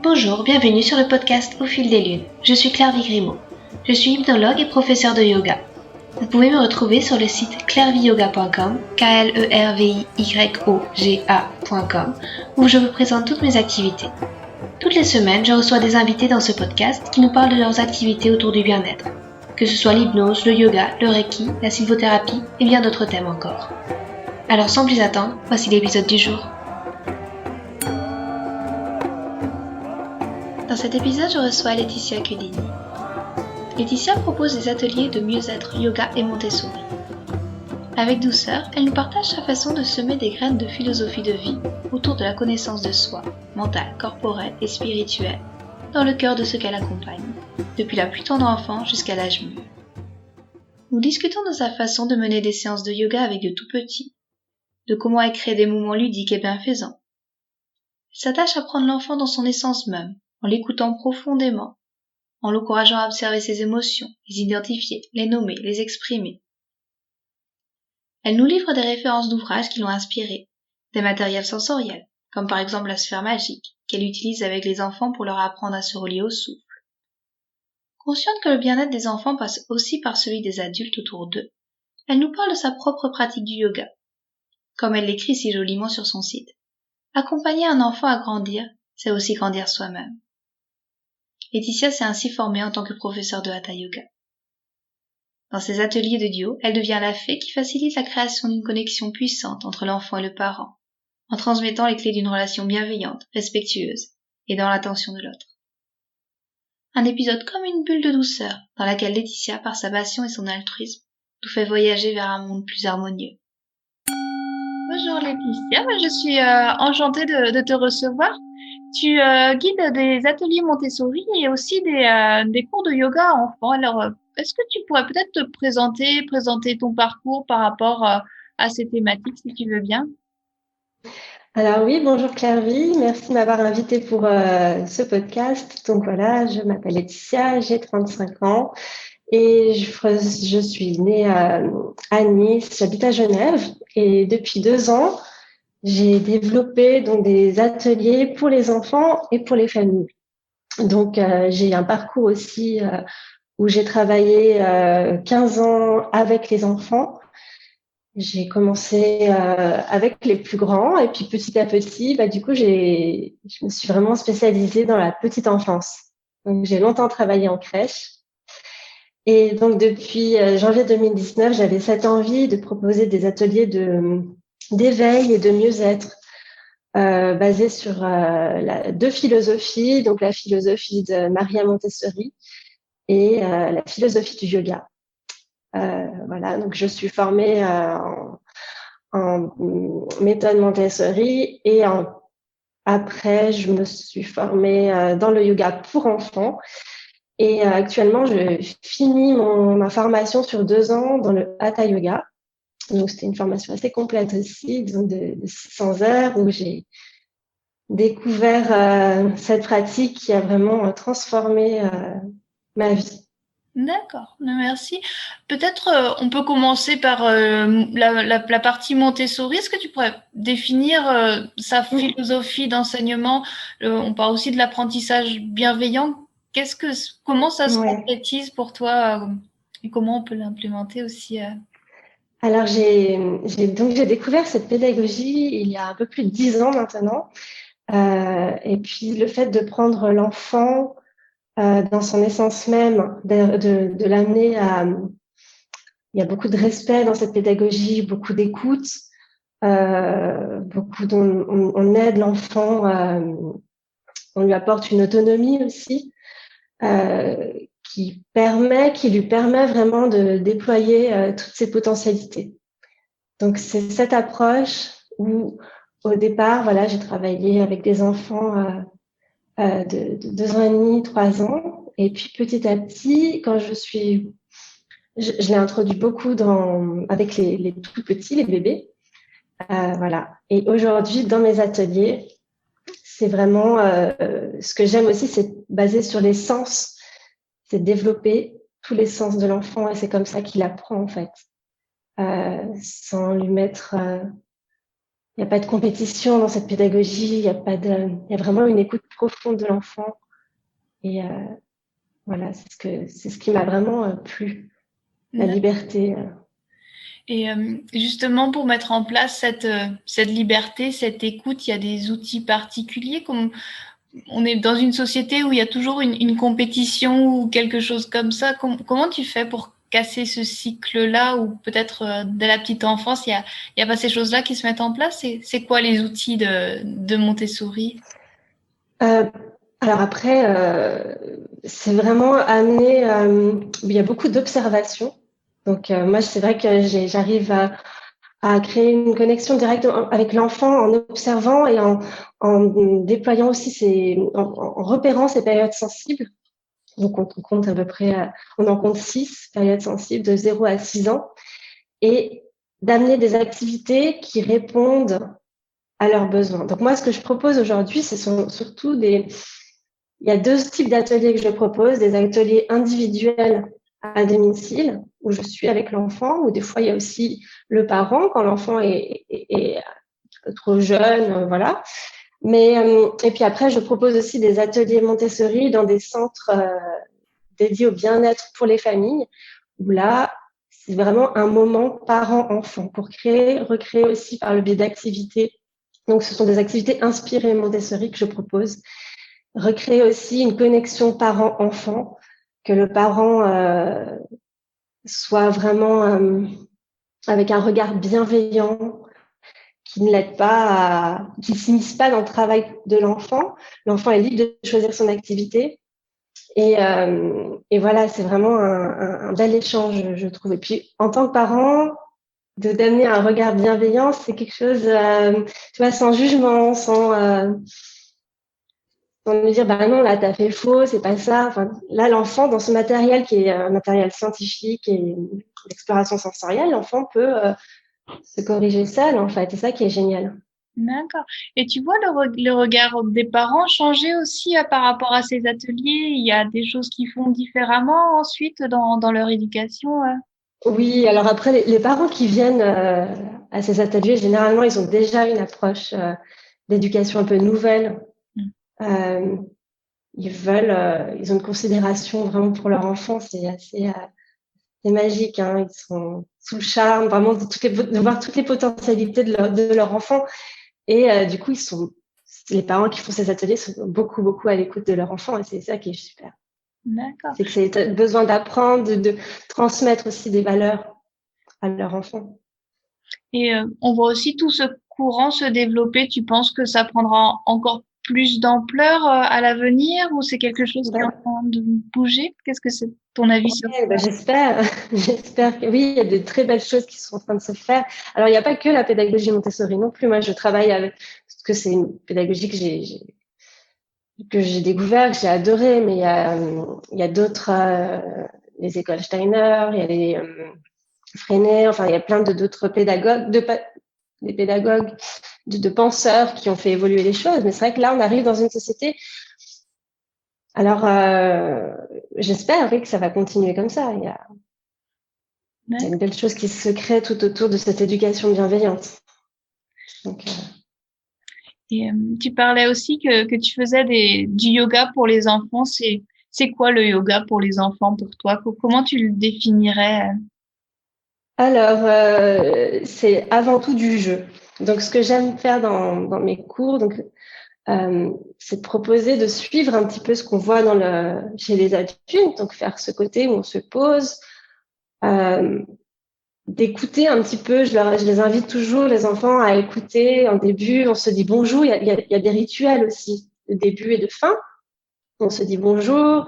Bonjour, bienvenue sur le podcast Au fil des lunes. Je suis Claire Vigrimaud. Je suis hypnologue et professeure de yoga. Vous pouvez me retrouver sur le site clairviyoga.com, KLERVIYOGA.com, où je vous présente toutes mes activités. Toutes les semaines, je reçois des invités dans ce podcast qui nous parlent de leurs activités autour du bien-être, que ce soit l'hypnose, le yoga, le reiki, la sylvothérapie et bien d'autres thèmes encore. Alors sans plus attendre, voici l'épisode du jour. Dans cet épisode, je reçois Laetitia Cudini. Laetitia propose des ateliers de mieux-être yoga et Montessori. Avec douceur, elle nous partage sa façon de semer des graines de philosophie de vie autour de la connaissance de soi, mentale, corporelle et spirituelle, dans le cœur de ceux qu'elle accompagne, depuis la plus tendre enfance jusqu'à l'âge mûr. Nous discutons de sa façon de mener des séances de yoga avec de tout petits, de comment elle crée des moments ludiques et bienfaisants. Elle s'attache à prendre l'enfant dans son essence même, en l'écoutant profondément, en l'encourageant à observer ses émotions, les identifier, les nommer, les exprimer. Elle nous livre des références d'ouvrages qui l'ont inspirée, des matériels sensoriels, comme par exemple la sphère magique, qu'elle utilise avec les enfants pour leur apprendre à se relier au souffle. Consciente que le bien-être des enfants passe aussi par celui des adultes autour d'eux, elle nous parle de sa propre pratique du yoga. Comme elle l'écrit si joliment sur son site, accompagner un enfant à grandir, c'est aussi grandir soi-même. Laetitia s'est ainsi formée en tant que professeure de Hatha Yoga. Dans ses ateliers de duo, elle devient la fée qui facilite la création d'une connexion puissante entre l'enfant et le parent, en transmettant les clés d'une relation bienveillante, respectueuse et dans l'attention de l'autre. Un épisode comme une bulle de douceur, dans laquelle Laetitia, par sa passion et son altruisme, nous fait voyager vers un monde plus harmonieux. Bonjour Laetitia, je suis enchantée de te recevoir. Tu guides des ateliers Montessori et aussi des cours de yoga à enfants. Alors, est-ce que tu pourrais peut-être te présenter ton parcours par rapport à ces thématiques, si tu veux bien? Alors oui, bonjour Claire-Vie, merci de m'avoir invitée pour ce podcast. Donc voilà, je m'appelle Laetitia, j'ai 35 ans et je suis née à Nice, j'habite à Genève et depuis 2 ans, j'ai développé donc des ateliers pour les enfants et pour les familles. Donc j'ai un parcours aussi où j'ai travaillé 15 ans avec les enfants. J'ai commencé avec les plus grands et puis petit à petit, du coup, je me suis vraiment spécialisée dans la petite enfance. Donc, j'ai longtemps travaillé en crèche. Et donc, depuis janvier 2019, j'avais cette envie de proposer des ateliers d'éveil et de mieux-être basés sur deux philosophies, donc la philosophie de Maria Montessori et la philosophie du yoga. Voilà, donc je suis formée en méthode Montessori et après, je me suis formée dans le yoga pour enfants. Et actuellement, je finis ma formation sur 2 ans dans le Hatha Yoga. Donc, c'était une formation assez complète aussi, donc de 600 heures où j'ai découvert cette pratique qui a vraiment transformé ma vie. D'accord, merci. Peut-être on peut commencer par la partie Montessori. Est-ce que tu pourrais définir sa philosophie d'enseignement? On parle aussi de l'apprentissage bienveillant. Comment ça se Ouais. concrétise pour toi et comment on peut l'implémenter aussi Alors, j'ai découvert cette pédagogie il y a un peu plus de 10 ans maintenant. Et puis, le fait de prendre l'enfant dans son essence même, de l'amener à... Il y a beaucoup de respect dans cette pédagogie, beaucoup d'écoute, on aide l'enfant, on lui apporte une autonomie aussi, euh, qui lui permet vraiment de déployer toutes ses potentialités. Donc, c'est cette approche où, au départ, voilà, j'ai travaillé avec des enfants de 2 ans et demi, 3 ans. Et puis, petit à petit, je l'ai introduit beaucoup avec les tout petits, les bébés. Voilà. Et aujourd'hui, dans mes ateliers, c'est vraiment ce que j'aime aussi, c'est basé sur les sens, c'est développer tous les sens de l'enfant et c'est comme ça qu'il apprend en fait, sans lui mettre il y a pas de compétition dans cette pédagogie, il y a vraiment une écoute profonde de l'enfant. Et voilà, c'est ce qui m'a vraiment plu, la liberté. Et justement, pour mettre en place cette liberté, cette écoute, il y a des outils particuliers. Comme on est dans une société où il y a toujours une compétition ou quelque chose comme ça. Comment tu fais pour casser ce cycle-là, ou peut-être dès la petite enfance, il y a pas ces choses-là qui se mettent en place? C'est quoi les outils de Montessori? Euh, alors après, c'est vraiment amené. Il y a beaucoup d'observations. Donc moi, c'est vrai que j'arrive à créer une connexion directe avec l'enfant en observant et en déployant aussi en repérant ses périodes sensibles. Donc on compte à peu près, on en compte 6 périodes sensibles de 0 à 6 ans, et d'amener des activités qui répondent à leurs besoins. Donc moi, ce que je propose aujourd'hui, ce sont surtout il y a 2 types d'ateliers que je propose, des ateliers individuels à domicile, où je suis avec l'enfant, ou des fois il y a aussi le parent quand l'enfant est trop jeune, voilà. Mais et puis après, je propose aussi des ateliers Montessori dans des centres dédiés au bien-être pour les familles, où là, c'est vraiment un moment parent-enfant pour recréer aussi par le biais d'activités. Donc, ce sont des activités inspirées Montessori que je propose. Recréer aussi une connexion parent-enfant, que le parent soit vraiment avec un regard bienveillant, qui ne l'aide pas qui ne s'immisce pas dans le travail de l'enfant. L'enfant est libre de choisir son activité. Et voilà, c'est vraiment un bel échange, je trouve. Et puis, en tant que parent, d'amener un regard bienveillant, c'est quelque chose, tu vois, sans jugement, sans lui dire, bah non, là, t'as fait faux, c'est pas ça. Enfin, là, l'enfant, dans ce matériel qui est un matériel scientifique et d'exploration sensorielle, l'enfant peut se corriger seul, en fait. C'est ça qui est génial. D'accord. Et tu vois le regard des parents changer aussi par rapport à ces ateliers? Il y a des choses qu'ils font différemment ensuite dans leur éducation? Oui, alors après, les parents qui viennent à ces ateliers, généralement, ils ont déjà une approche d'éducation un peu nouvelle. Mm. Euh, ils ont une considération vraiment pour leur enfant, c'est magique, hein. Ils sont sous le charme vraiment de voir toutes les potentialités de leur enfant. Et du coup, les parents qui font ces ateliers sont beaucoup, beaucoup à l'écoute de leur enfant, et c'est ça qui est super. D'accord. C'est que c'est besoin d'apprendre, de transmettre aussi des valeurs à leur enfant. Et on voit aussi tout ce courant se développer. Tu penses que ça prendra encore plus d'ampleur à l'avenir, ou c'est quelque chose qui est en Ben, train de bouger? Qu'est-ce que c'est ton avis sur ouais, ben, ça? j'espère, j'espère que oui, il y a de très belles choses qui sont en train de se faire. Alors, il n'y a pas que la pédagogie Montessori non plus. Moi, je travaille avec, parce que c'est une pédagogie que j'ai découvert, que j'ai adoré, mais il y a d'autres, les écoles Steiner, il y a les Freinet, enfin, il y a plein d'autres pédagogues, des pédagogues, de penseurs qui ont fait évoluer les choses. Mais c'est vrai que là, on arrive dans une société. Alors, j'espère, oui, que ça va continuer comme ça. Il y a une belle chose qui se crée tout autour de cette éducation bienveillante. Donc, Et tu parlais aussi que tu faisais du yoga pour les enfants. C'est quoi le yoga pour les enfants pour toi? Comment tu le définirais? alors, c'est avant tout du jeu. Donc, ce que j'aime faire dans mes cours, donc, c'est de proposer de suivre un petit peu ce qu'on voit chez les adultes, donc faire ce côté où on se pose, d'écouter un petit peu. Je les invite toujours, les enfants, à écouter. En début, on se dit bonjour. Il y a des rituels aussi, de début et de fin. On se dit bonjour.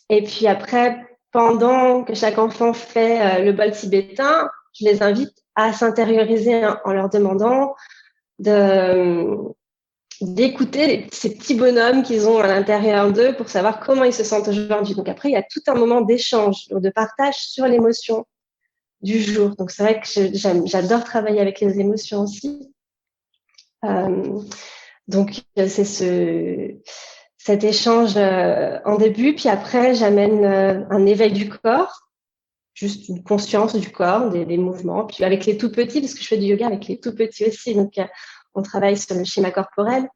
Et puis après, pendant que chaque enfant fait le bol tibétain, je les invite à s'intérioriser en leur demandant d'écouter ces petits bonhommes qu'ils ont à l'intérieur d'eux pour savoir comment ils se sentent aujourd'hui. Donc après, il y a tout un moment d'échange, de partage sur l'émotion du jour. Donc c'est vrai que j'adore travailler avec les émotions aussi. Donc c'est cet échange en début, puis après j'amène un éveil du corps, juste une conscience du corps, des mouvements, puis avec les tout petits, parce que je fais du yoga avec les tout petits aussi. Donc on travaille sur le schéma corporel.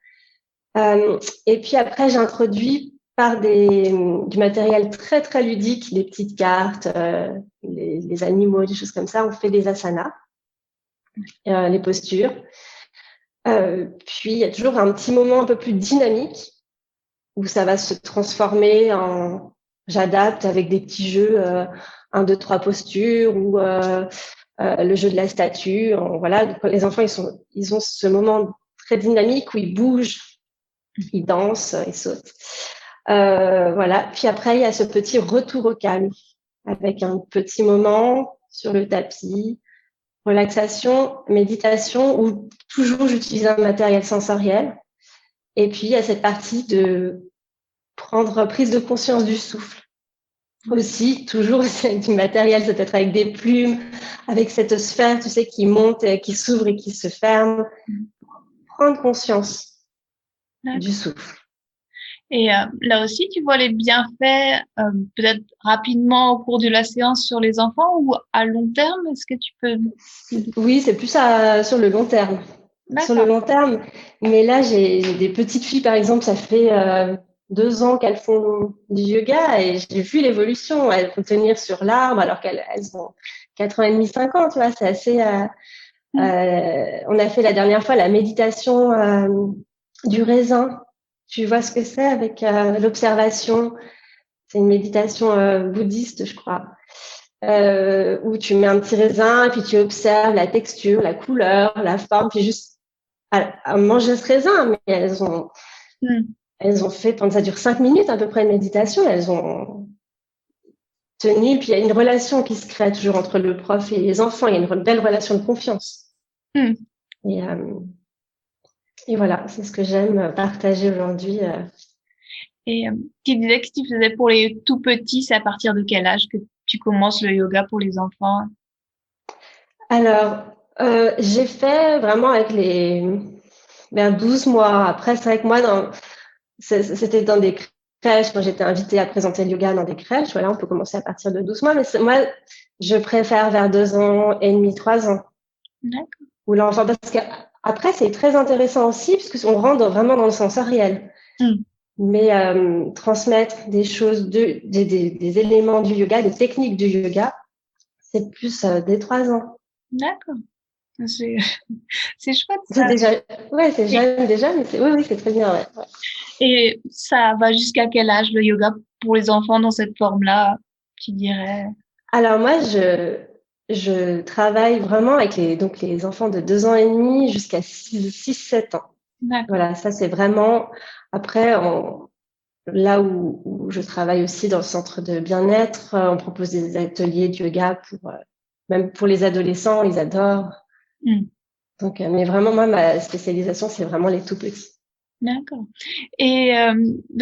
Et puis après, j'ai introduit par du matériel très, très ludique, des petites cartes, les animaux, des choses comme ça. On fait des asanas, les postures. Puis, il y a toujours un petit moment un peu plus dynamique où ça va se transformer en... J'adapte avec des petits jeux, 1, 2, 3 postures ou le jeu de la statue. Voilà, les enfants, ils ont ce moment très dynamique où ils bougent, ils dansent, ils sautent. Voilà. Puis après, il y a ce petit retour au calme avec un petit moment sur le tapis, relaxation, méditation, où toujours j'utilise un matériel sensoriel. Et puis, il y a cette partie de prise de conscience du souffle. Aussi, toujours, c'est du matériel, ça peut être avec des plumes, avec cette sphère, tu sais, qui monte, qui s'ouvre et qui se ferme. Prendre conscience du souffle. Et là aussi, tu vois les bienfaits peut-être rapidement au cours de la séance sur les enfants ou à long terme? Est-ce que tu peux... Oui, c'est plus sur le long terme. Sur le long terme. Mais là, j'ai des petites filles, par exemple, ça fait 2 ans qu'elles font du yoga et j'ai vu l'évolution. Elles vont tenir sur l'arbre alors qu'elles ont 4 ans et demi, 5 ans, tu vois, c'est assez... on a fait la dernière fois la méditation du raisin. Tu vois ce que c'est avec l'observation? C'est une méditation bouddhiste, je crois, où tu mets un petit raisin et puis tu observes la texture, la couleur, la forme, puis juste à manger ce raisin. Mais elles ont fait, pendant ça dure 5 minutes à peu près de méditation, elles ont tenu, puis il y a une relation qui se crée toujours entre le prof et les enfants. Il y a une belle relation de confiance. Et voilà, c'est ce que j'aime partager aujourd'hui. Et tu disais que tu faisais pour les tout petits, c'est à partir de quel âge que tu commences le yoga pour les enfants? Alors, j'ai fait vraiment avec vers 12 mois. Après, c'est vrai que moi, c'était dans des crèches, quand j'étais invitée à présenter le yoga dans des crèches. Voilà, on peut commencer à partir de 12 mois. Mais moi, je préfère vers 2 ans et demi, 3 ans. D'accord. Où l'enfant, parce que après, c'est très intéressant aussi, puisqu'on rentre vraiment dans le sensoriel. Mais transmettre des choses, des éléments du yoga, des techniques du yoga, c'est plus dès 3 ans. D'accord. C'est chouette. Ça. C'est jeune déjà, mais oui, c'est très bien. Ouais. Et ça va jusqu'à quel âge le yoga pour les enfants dans cette forme-là, tu dirais? Alors moi, je travaille vraiment avec les enfants de 2 ans et demi jusqu'à 6-7 ans. D'accord. Voilà, ça c'est vraiment... Après, là où je travaille aussi dans le centre de bien-être, on propose des ateliers de yoga même pour les adolescents, ils adorent. Donc, mais vraiment, moi, ma spécialisation, c'est vraiment les tout petits. D'accord. Et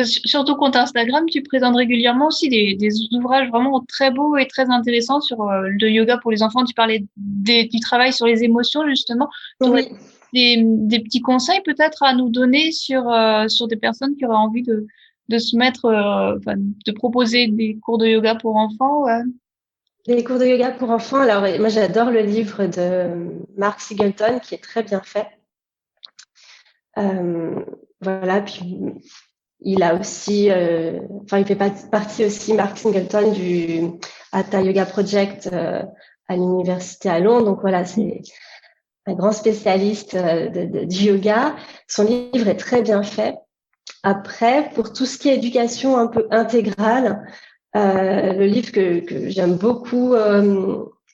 sur ton compte Instagram, tu présentes régulièrement aussi des ouvrages vraiment très beaux et très intéressants sur le yoga pour les enfants. Tu parlais du travail sur les émotions, justement. Tu aurais des petits conseils peut-être à nous donner sur des personnes qui auraient envie de se mettre, de proposer des cours de yoga pour enfants? Des cours de yoga pour enfants. Alors, moi, j'adore le livre de Mark Singleton, qui est très bien fait. Voilà, puis il a aussi, il fait partie aussi, Mark Singleton, du Hatha Yoga Project à l'université à Londres. Donc voilà, c'est un grand spécialiste du yoga. Son livre est très bien fait. Après, pour tout ce qui est éducation un peu intégrale, le livre que j'aime beaucoup,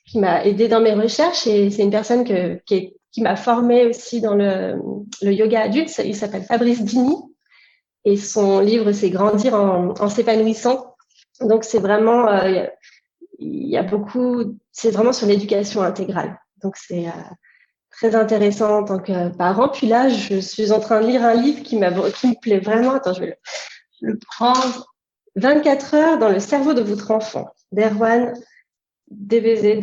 qui m'a aidé dans mes recherches, et c'est une personne qui m'a formée aussi dans le yoga adulte. Il s'appelle Fabrice Dini et son livre c'est Grandir en s'épanouissant. Donc c'est vraiment, il y a beaucoup, c'est vraiment sur l'éducation intégrale. Donc c'est très intéressant en tant que parent. Puis là, je suis en train de lire un livre qui me plaît vraiment. Attends, je vais le prendre. 24 heures dans le cerveau de votre enfant, d'Erwan Devez,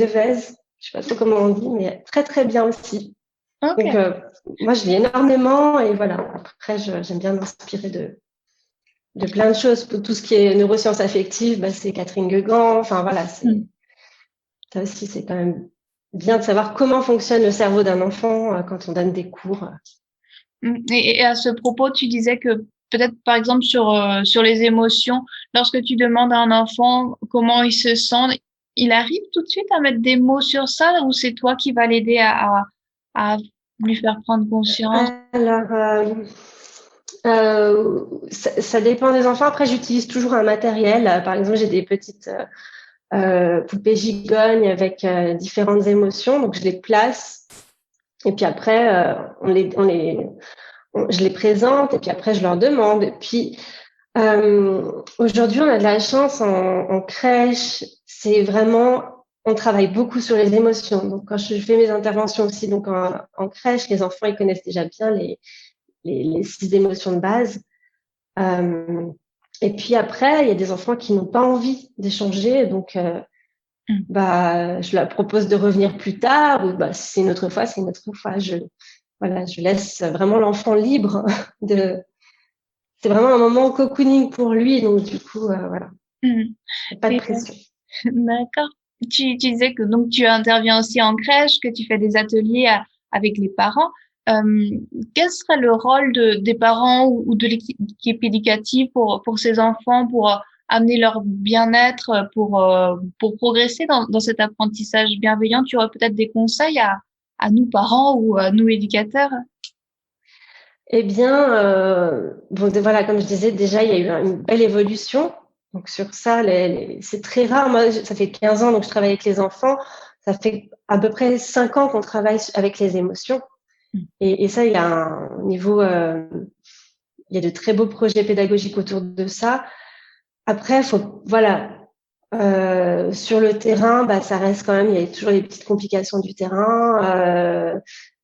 je sais pas trop comment on dit, mais très très bien aussi. Okay. Donc moi je lis énormément et voilà. Après j'aime bien m'inspirer de plein de choses. Pour tout ce qui est neurosciences affectives, c'est Catherine Guegan. Enfin voilà, ça aussi c'est quand même bien de savoir comment fonctionne le cerveau d'un enfant quand on donne des cours Et à ce propos, tu disais que peut-être par exemple sur les émotions, lorsque tu demandes à un enfant comment il se sent, il arrive tout de suite à mettre des mots sur ça ou c'est toi qui vas l'aider à lui faire prendre conscience? Alors, ça dépend des enfants. Après, j'utilise toujours un matériel. Par exemple, j'ai des petites poupées gigognes avec différentes émotions. Donc, je les place. Et puis après, je les présente. Et puis après, je leur demande. Et puis, aujourd'hui, on a de la chance en crèche. C'est vraiment, on travaille beaucoup sur les émotions. Donc, quand je fais mes interventions aussi, donc en crèche, les enfants, ils connaissent déjà bien les 6 émotions de base. Et puis après, il y a des enfants qui n'ont pas envie d'échanger, donc je leur propose de revenir plus tard, ou si c'est une autre fois, c'est une autre fois. Je laisse vraiment l'enfant libre de. C'est vraiment un moment cocooning pour lui, donc du coup, voilà, Mm. pas de Et, pression. d'accord. Tu disais que donc tu interviens aussi en crèche, que tu fais des ateliers avec les parents. Euh, Quel serait le rôle des parents ou de l'équipe éducative pour ces enfants, pour amener leur bien-être, pour progresser dans cet apprentissage bienveillant? Tu aurais peut-être des conseils à nous parents ou à nous éducateurs? Eh bien, voilà, comme je disais, déjà, il y a eu une belle évolution. Donc sur ça, c'est très rare. Moi, ça fait 15 ans donc je travaille avec les enfants. Ça fait à peu près 5 ans qu'on travaille avec les émotions. Et ça, il y a un niveau, il y a de très beaux projets pédagogiques autour de ça. Après, voilà, sur le terrain, ça reste quand même, il y a toujours les petites complications du terrain.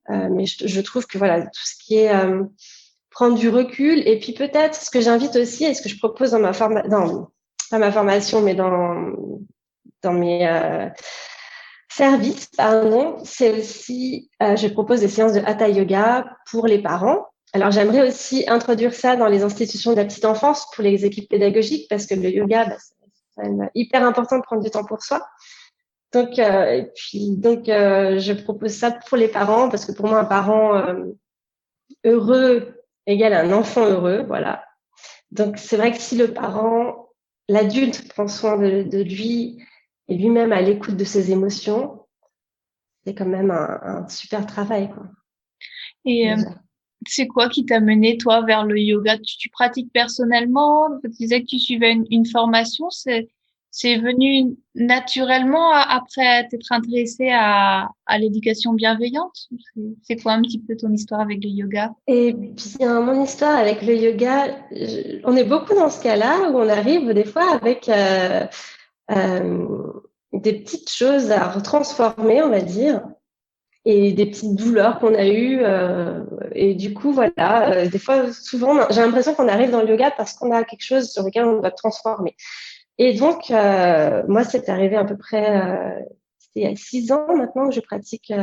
Mais je trouve que voilà, tout ce qui est prendre du recul. Et puis peut-être ce que j'invite aussi et ce que je propose dans pas ma formation, mais dans mes services, pardon, c'est aussi, je propose des séances de Hatha Yoga pour les parents. Alors j'aimerais aussi introduire ça dans les institutions de la petite enfance pour les équipes pédagogiques parce que le yoga, c'est quand même hyper important de prendre du temps pour soi. Donc, je propose ça pour les parents parce que pour moi, un parent heureux égale un enfant heureux, voilà. Donc, c'est vrai que si l'adulte prend soin de lui et lui-même à l'écoute de ses émotions, c'est quand même un super travail, quoi, Et déjà. c'est quoi qui t'a mené, toi, vers le yoga? Tu pratiques personnellement? Tu disais que tu suivais une formation. C'est venu naturellement après t'être intéressé à l'éducation bienveillante? C'est quoi un petit peu ton histoire avec le yoga? Et bien, mon histoire avec le yoga, on est beaucoup dans ce cas-là où on arrive des fois avec euh, des petites choses à retransformer, on va dire, et des petites douleurs qu'on a eues. Et du coup, voilà, des fois, souvent, j'ai l'impression qu'on arrive dans le yoga parce qu'on a quelque chose sur lequel on doit transformer. Et donc, moi, c'est arrivé à peu près, c'était il y a 6 ans maintenant que je pratique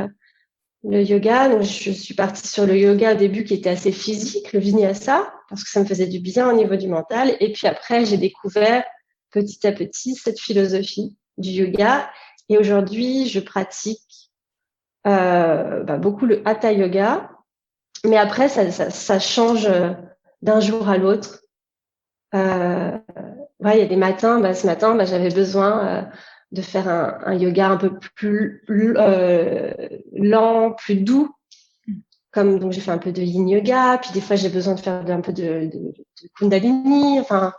le yoga. Donc, je suis partie sur le yoga au début qui était assez physique, le vinyasa, parce que ça me faisait du bien au niveau du mental. Et puis après, j'ai découvert petit à petit cette philosophie du yoga. Et aujourd'hui, je pratique beaucoup le hatha yoga. Mais après, ça change d'un jour à l'autre. Il y a des matins, ce matin, j'avais besoin de faire un yoga un peu plus lent, plus doux. Donc j'ai fait un peu de yin yoga, puis des fois j'ai besoin de faire un peu de kundalini. Enfin,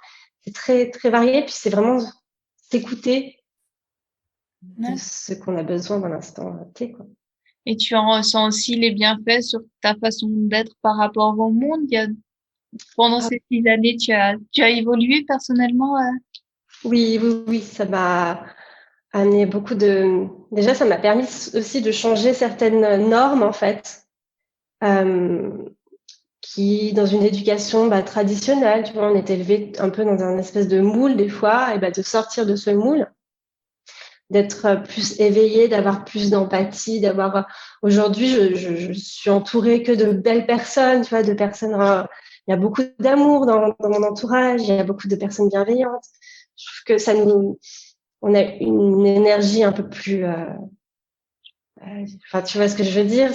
c'est très très varié. Puis c'est vraiment s'écouter de Ouais. ce qu'on a besoin dans l'instant T, quoi. Et tu en ressens aussi les bienfaits sur ta façon d'être par rapport au monde. Pendant Ah, ces 6 années, tu as évolué personnellement. oui, oui, oui, ça m'a amené beaucoup de. Déjà, ça m'a permis aussi de changer certaines normes en fait. Euh, qui, dans une éducation traditionnelle, tu vois, on est élevé un peu dans un espèce de moule des fois, et de sortir de ce moule, d'être plus éveillé, d'avoir plus d'empathie, d'avoir. Aujourd'hui, je suis entourée que de belles personnes, tu vois, de personnes. Il y a beaucoup d'amour dans mon entourage, il y a beaucoup de personnes bienveillantes. Je trouve que on a une énergie un peu plus. Enfin, tu vois ce que je veux dire,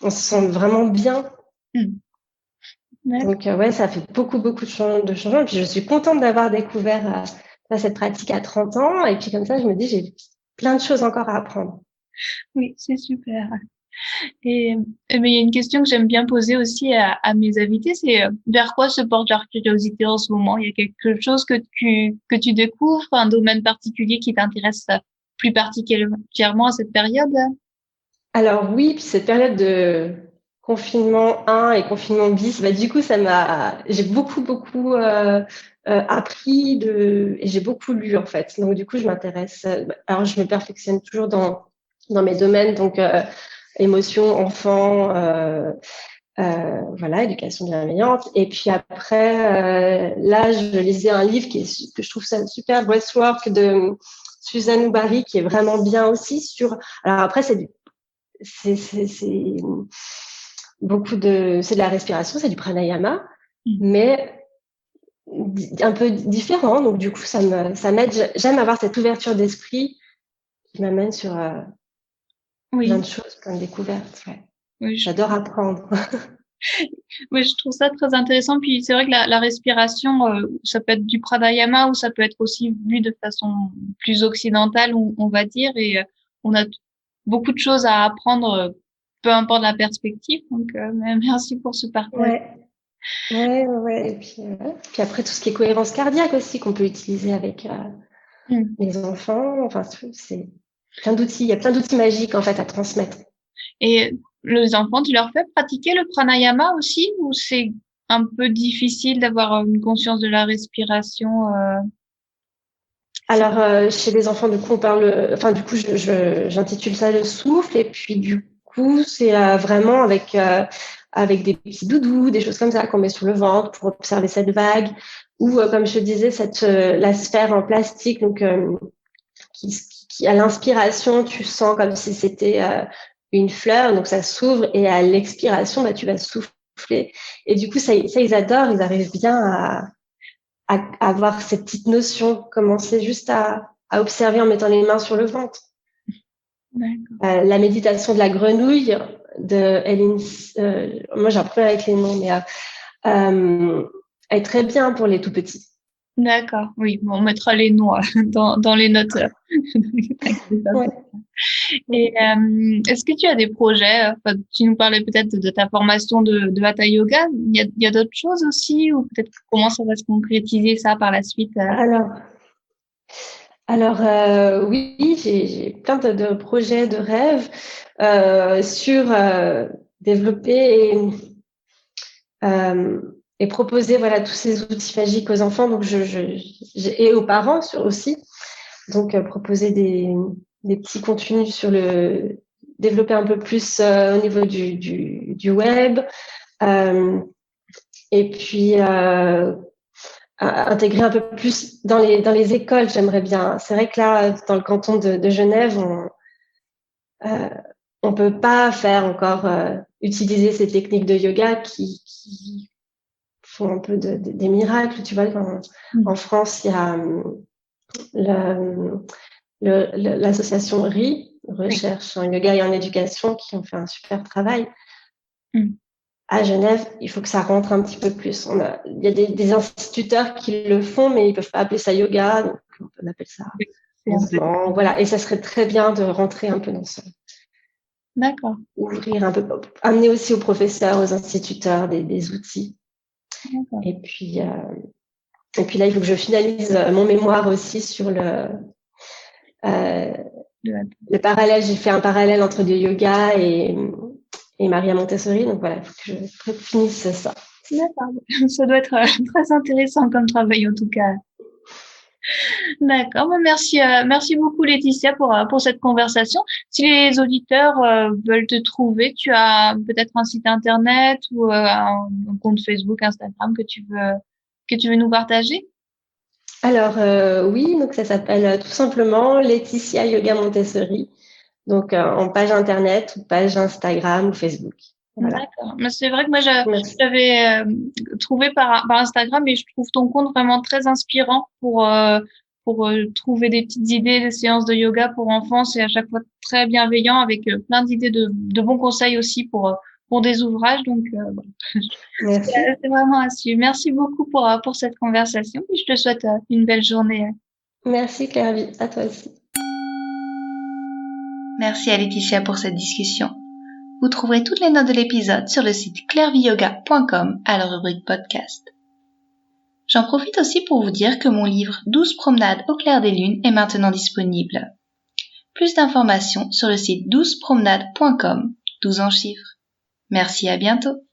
on se sent vraiment bien. D'accord. Donc, ouais, ça fait beaucoup, beaucoup de changements. Et puis, je suis contente d'avoir découvert cette pratique à 30 ans. Et puis, comme ça, je me dis, j'ai plein de choses encore à apprendre. Oui, c'est super. Et, mais il y a une question que j'aime bien poser aussi à mes invités, c'est vers quoi se porte leur curiosité en ce moment? Il y a quelque chose que tu découvres, un domaine particulier qui t'intéresse plus particulièrement à cette période? Alors, oui, puis cette période de confinement 1 et confinement bis, bah, du coup, j'ai beaucoup, beaucoup appris et j'ai beaucoup lu, en fait. Donc, du coup, je m'intéresse. Alors, je me perfectionne toujours dans mes domaines, donc émotion, enfant, voilà, éducation bienveillante. Et puis après, là, je lisais un livre que je trouve ça super, Breathwork de Suzanne Oubari, qui est vraiment bien aussi sur. Alors après, c'est c'est de la respiration, c'est du pranayama, mais un peu différent. Donc du coup, ça m'aide. J'aime avoir cette ouverture d'esprit qui m'amène sur plein Oui, de choses, plein de découvertes. Ouais. oui, J'adore apprendre. oui, je trouve ça très intéressant. Puis c'est vrai que la respiration, ça peut être du pranayama ou ça peut être aussi vu de façon plus occidentale, on va dire. Et on a beaucoup de choses à apprendre, peu importe la perspective. Donc, merci pour ce partage. Ouais, ouais, ouais. Et puis après, tout ce qui est cohérence cardiaque aussi, qu'on peut utiliser avec Mm. les enfants. Enfin, c'est plein d'outils. Il y a plein d'outils magiques en fait à transmettre. Et les enfants, tu leur fais pratiquer le pranayama aussi ou c'est un peu difficile d'avoir une conscience de la respiration Alors, chez les enfants, du coup, on parle. Enfin, du coup, j'intitule ça le souffle. Et puis, du coup, c'est vraiment avec des petits doudous, des choses comme ça qu'on met sur le ventre pour observer cette vague. Ou, comme je te disais, la sphère en plastique, donc à l'inspiration, tu sens comme si c'était une fleur, donc ça s'ouvre. Et à l'expiration, bah, tu vas souffler. Et du coup, ça, ils adorent. Ils arrivent bien à avoir cette petite notion, commencer juste à observer en mettant les mains sur le ventre. D'accord. La méditation de la grenouille de Hélène, moi j'ai un problème avec les noms, mais est très bien pour les tout petits. D'accord, oui, bon, on mettra les noms dans les notes. Ouais. Et est-ce que tu as des projets? Enfin, tu nous parlais peut-être de ta formation de Hatha Yoga. Il y a d'autres choses aussi, ou peut-être comment ça va se concrétiser ça par la suite? Alors, oui, j'ai plein de projets, de rêves sur développer et proposer voilà tous ces outils magiques aux enfants, donc et aux parents aussi. Donc proposer des petits contenus développer un peu plus au niveau du web, et puis intégrer un peu plus dans les écoles. J'aimerais bien. C'est vrai que là, dans le canton de Genève, on peut pas faire encore utiliser ces techniques de yoga qui font un peu des miracles. Tu vois, en France, il y a l'association RI, Oui. Recherche en yoga et en éducation, qui ont fait un super travail. Mm. À Genève, il faut que ça rentre un petit peu plus. Il y a des instituteurs qui le font, mais ils ne peuvent pas appeler ça yoga, donc on appelle ça Oui, c'est un peu. mouvement. Voilà. Et ça serait très bien de rentrer un peu dans ça. D'accord. Ouvrir un peu, amener aussi aux professeurs, aux instituteurs des outils. D'accord. Et puis là, il faut que je finalise mon mémoire aussi sur euh, le parallèle. J'ai fait un parallèle entre le yoga et Maria Montessori. Donc voilà, il faut que je finisse ça. D'accord. Ça doit être très intéressant comme travail en tout cas. D'accord. Bon, merci, merci beaucoup Laetitia pour cette conversation. Si les auditeurs veulent te trouver, tu as peut-être un site internet ou un compte Facebook, Instagram que tu veux nous partager? Alors oui, donc ça s'appelle tout simplement Laetitia Yoga Montessori. Donc en page internet ou page Instagram ou Facebook. Voilà. D'accord. Mais c'est vrai que moi, Merci. j'avais trouvé par Instagram et je trouve ton compte vraiment très inspirant pour trouver des petites idées, des séances de yoga pour enfants. C'est à chaque fois très bienveillant avec plein d'idées de bons conseils aussi pour des ouvrages. Donc, Merci. c'est vraiment à suivre. Merci beaucoup pour cette conversation et je te souhaite une belle journée. Merci Claire-Vie, à toi aussi. Merci à Laetitia pour cette discussion. Vous trouverez toutes les notes de l'épisode sur le site clairviyoga.com à la rubrique podcast. J'en profite aussi pour vous dire que mon livre 12 promenades au clair des lunes est maintenant disponible. Plus d'informations sur le site 12promenades.com, 12 en chiffres. Merci, à bientôt.